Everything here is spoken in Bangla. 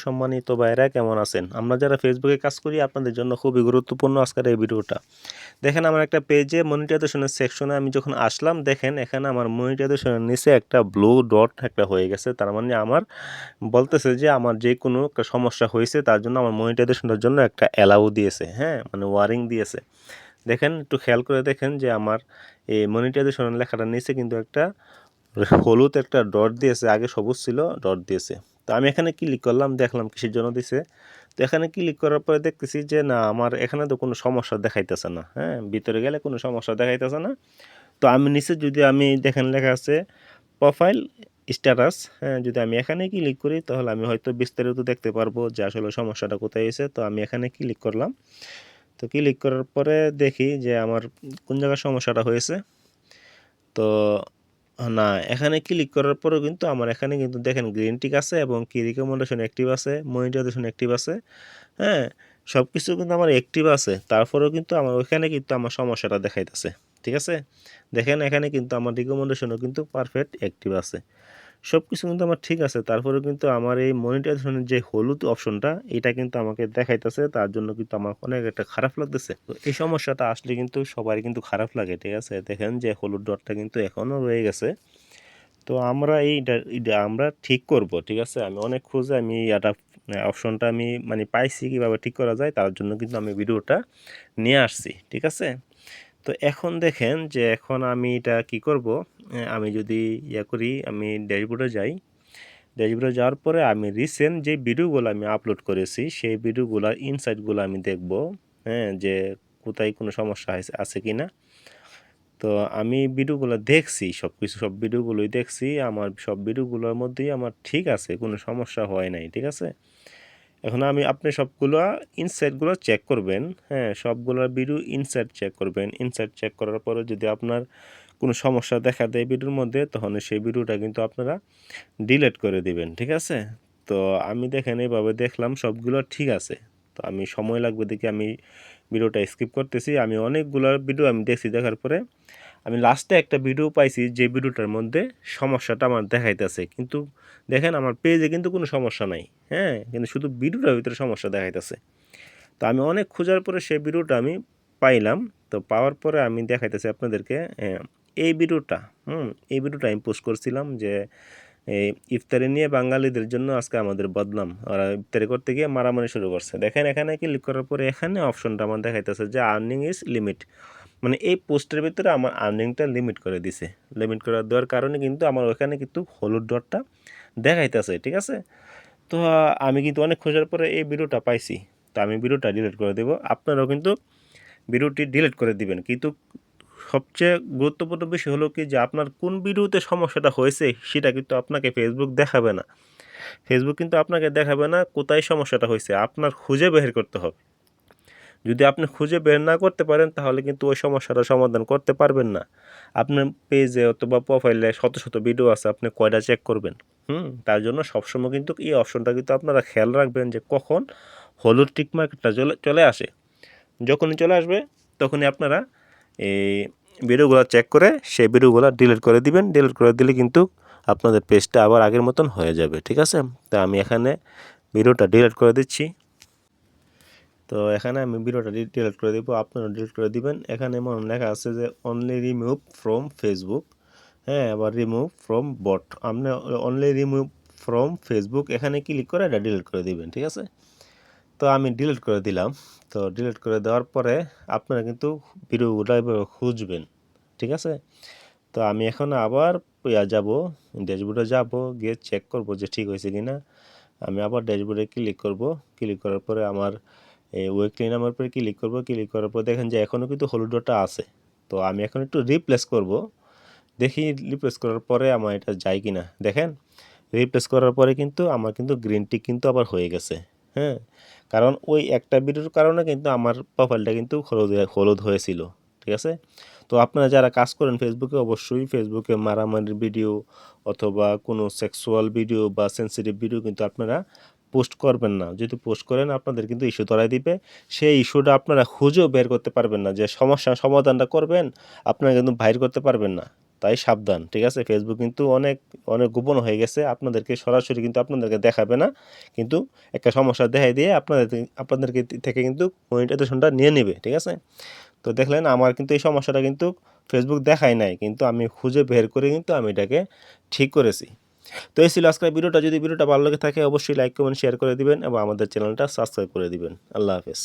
সম্মানিত ভাইরা কেমন আছেন? আমরা যারা ফেসবুকে কাজ করি আপনাদের জন্য খুবই গুরুত্বপূর্ণ আজকের এই ভিডিওটা। দেখেন আমার একটা পেজে মনিটাইজেশনের সেকশনে আমি যখন আসলাম দেখেন এখানে আমার মনিটাইজেশনের নিচে একটা ব্লু ডট একটা হয়ে গেছে। তার মানে আমার বলতেছে যে আমার যে কোনো একটা সমস্যা হয়েছে তার জন্য আমার মনিটাইজেশনের জন্য একটা অ্যালাউ দিয়েছে, হ্যাঁ? মানে ওয়ার্নিং দিয়েছে। দেখেন একটু খেয়াল করে দেখেন যে আমার এই মনিটাইজেশনের লেখাটার নিচে কিন্তু একটা হলুদ একটা ডট দিয়েছে, আগে সবুজ ছিল ডট দিয়েছে। তো আমি এখানে ক্লিক করলাম, দেখলাম কিসের জন্য দিছে। তো এখানে ক্লিক করার পরে দেখতেছি যে না আমার এখানে তো কোনো সমস্যা দেখাইতেছে না, হ্যাঁ? ভিতরে গেলে কোনো সমস্যা দেখাইতেছে না। তো আমি নিচে যদি আমি দেখেন লেখা আছে প্রোফাইল স্ট্যাটাস, হ্যাঁ? যদি আমি এখানে ক্লিক করি তাহলে আমি হয়তো বিস্তারিত দেখতে পারবো যে আসলে সমস্যাটা কোথায় হয়েছে। তো আমি এখানে ক্লিক করলাম। তো ক্লিক করার পরে দেখি যে আমার কোন জায়গায় সমস্যাটা হয়েছে। তো না, এখানে ক্লিক করার পরেও কিন্তু আমার এখানে কিন্তু দেখেন গ্রিন টিক আছে এবং কি রিকমেন্ডেশন অ্যাক্টিভ আছে, মনিটাইজেশন অ্যাক্টিভ আছে, হ্যাঁ? সব কিছু কিন্তু আমার অ্যাক্টিভ আছে। তারপরেও কিন্তু আমার ওইখানে কিন্তু আমার সমস্যাটা দেখাইতেছে। ঠিক আছে? দেখেন এখানে কিন্তু আমার রিকমেন্ডেশনও কিন্তু পারফেক্ট অ্যাক্টিভ আছে। সব কিছু কিন্তু আমার ঠিক আছে। তারপরেও কিন্তু আমার এই মনিটাইজেশনের যে হলুদ অপশনটা এটা কিন্তু আমাকে দেখাইতেছে। তার জন্য কিন্তু আমার অনেক একটা খারাপ লাগতেছে। তো এই সমস্যাটা আসলে কিন্তু সবারই কিন্তু খারাপ লাগে। ঠিক আছে? দেখেন যে হলুদ ডটটা কিন্তু এখনও রয়ে গেছে। তো আমরা এইটা আমরা ঠিক করব। ঠিক আছে? আমি অনেক খুঁজে আমি এটা অপশনটা আমি মানে পাইছি কিভাবে ঠিক করা যায় তার জন্য কিন্তু আমি ভিডিওটা নিয়ে আসছি। ঠিক আছে? তো এখন দেখেন যে এখন আমি এটা কি করব, আমি যদি করি আমি ড্যাশবোর্ডে যাই। ড্যাশবোর্ডে যাওয়ার পরে আমি রিসেন্ট যে ভিডিওগুলো আমি আপলোড করেছি সেই ভিডিওগুলোর ইনসাইটগুলো আমি দেখব, হ্যাঁ? যে কোথায় কোনো সমস্যা আছে কিনা। তো আমি ভিডিওগুলো দেখছি, সব ভিডিওগুলোই দেখছি। আমার সব ভিডিওগুলোর মধ্যেই আমার ঠিক আছে, কোনো সমস্যা হয় নাই। ঠিক আছে? এখন আপনি সবগুলা ইনসাইটগুলো চেক করবেন, হ্যাঁ? সবগুলোর ভিডিও ইনসাইট চেক করবেন। ইনসাইট চেক করার পরে যদি আপনার কোনো সমস্যা দেখা দেয় ভিডিওর মধ্যে তখন সেই ভিডিওটা কিন্তু আপনারা ডিলিট করে দিবেন। ঠিক আছে? তো আমি দেখেন এভাবে দেখলাম সবগুলো ঠিক আছে। তো আমি সময় লাগবে দেখে আমি ভিডিওটা স্কিপ করতেছি। আমি অনেকগুলা ভিডিও আমি দেখছি, দেখার পরে আমি লাস্টে একটা ভিডিও পাইছি যে ভিডিওটার মধ্যে সমস্যাটা আমার দেখাইতেছে। কিন্তু দেখেন আমার পেজে কিন্তু কোনো সমস্যা নাই, হ্যাঁ? কিন্তু শুধু ভিডিওটার ভিতরে সমস্যা দেখাইতেছে। তো আমি অনেক খোঁজার পরে সেই ভিডিওটা আমি পাইলাম। তো পাওয়ার পরে আমি দেখাইতেছি আপনাদেরকে এই ভিডিওটা, এই ভিডিওটা আমি পোস্ট করছিলাম যে এই ইফতারি নিয়ে বাঙালিদের জন্য আজকে আমাদের বদনাম। ওরা ইফতারি করতে গিয়ে মারামারি শুরু করছে। দেখেন এখানে ক্লিক করার পরে এখানে অপশনটা আমার দেখাইতেছে যে আর্নিং ইজ লিমিট। মানে এই পোস্টের ভিতরে আমার আর্নিংটা লিমিট করে দিছে। লিমিট করে দেওয়ার কারণে কিন্তু আমার ওখানে কিন্তু হলুদ ডটটা দেখাইতেছে। ঠিক আছে? তো আমি কিন্তু অনেক খোঁজার পরে এই ভিডিওটা পাইছি। তো আমি ভিডিওটা ডিলিট করে দেব। আপনারাও কিন্তু ভিডিওটি ডিলিট করে দিবেন। কিন্তু সবচেয়ে গুরুত্বপূর্ণ বিষয় হলো কি যে আপনার কোন ভিডিওতে সমস্যাটা হয়েছে সেটা কিন্তু আপনাকে ফেসবুক দেখাবে না। ফেসবুক কিন্তু আপনাকে দেখাবে না কোথায় সমস্যাটা হয়েছে। আপনার খুঁজে বের করতে হবে। যদি আপনি খুঁজে বের না করতে পারেন তাহলে কিন্তু ওই সমস্যাটার সমাধান করতে পারবেন না। আপনার পেজে অথবা প্রোফাইলে শত শত ভিডিও আছে, আপনি কয়টা চেক করবেন? তার জন্য সবসময় কিন্তু এই অপশনটা কিন্তু আপনারা খেয়াল রাখবেন যে কখন হলুদ টিক মার্কটা চলে আসে। যখনই চলে আসবে তখনই আপনারা এই ভিডিওগুলো চেক করে সেই ভিডিওগুলো ডিলিট করে দিবেন। ডিলিট করে দিলে কিন্তু আপনাদের পেজটা আবার আগের মতন হয়ে যাবে। ঠিক আছে? তো আমি এখানে ভিডিওটা ডিলিট করে দিচ্ছি। তো এখানে আমি ভিডিওটা ডিলিট করে দিব, আপনারা ডিলিট করে দিবেন। এখানে এমন লেখা আছে যে অনলি রিমুভ ফ্রম ফেসবুক, হ্যাঁ? আবার রিমুভ ফ্রম বট। আপনি অনলি রিমুভ ফ্রম ফেসবুক এখানে ক্লিক করে এটা ডিলিট করে দিবেন। ঠিক আছে? তো আমি ডিলিট করে দিলাম। তো ডিলিট করে দেওয়ার পরে আপনারা কিন্তু ভিডিওগুলো এভাবে খুঁজবেন। ঠিক আছে? তো আমি এখন আবার যাব, ড্যাশবোর্ডে যাব, গিয়ে চেক করব যে ঠিক হয়েছে কিনা। আমি আবার ড্যাশবোর্ডে ক্লিক করব। ক্লিক করার পরে আমার এই ওয়েব ক্লিনারের উপরে ক্লিক করব। ক্লিক করার পর দেখেন যে এখনও কিন্তু হলুদ ডটটা আছে। তো আমি এখন একটু রিপ্লেস করব। দেখি রিপ্লেস করার পরে আমার এটা যায় কিনা। দেখেন রিপ্লেস করার পরে কিন্তু আমার কিন্তু গ্রিন টিক কিন্তু আবার হয়ে গেছে, হ্যাঁ? কারণ ওই একটা ভিডিওর কারণে কিন্তু আমার প্রোফাইলটা কিন্তু হলুদ হয়েছিল। ঠিক আছে? তো আপনারা যারা কাজ করেন ফেসবুকে অবশ্যই ফেসবুকে মারামারির ভিডিও অথবা কোনো সেক্সুয়াল ভিডিও বা সেনসিটিভ ভিডিও কিন্তু আপনারা পোস্ট করবেন না। যদি পোস্ট করেন আপনাদের কিন্তু ইস্যু ধরায় দিবে। সেই ইস্যুটা আপনারা খুঁজেও বের করতে পারবেন না। যে সমস্যার সমাধানটা করবেন আপনারা কিন্তু বাইর করতে পারবেন না। তাই সাবধান, ঠিক আছে? ফেসবুক কিন্তু অনেক অনেক গোপন হয়ে গেছে, আপনাদেরকে সরাসরি কিন্তু আপনাদেরকে দেখাবে না, কিন্তু একটা সমস্যা দেখাই দিয়ে আপনাদেরকে থেকে কিন্তু মনিটাইজেশনটা নিয়ে নেবে, ঠিক আছে? তো দেখলেন আমার কিন্তু এই সমস্যাটা কিন্তু ফেসবুক দেখায় নাই, কিন্তু আমি খুঁজে বের করে কিন্তু আমি এটাকে ঠিক করেছি। তো এই ছিল আজকের ভিডিওটা। যদি ভিডিওটা ভালো লেগে থাকে অবশ্যই লাইক কমেন্ট শেয়ার করে দিবেন এবং আমাদের চ্যানেলটা সাবস্ক্রাইব করে দিবেন। আল্লাহ হাফেজ।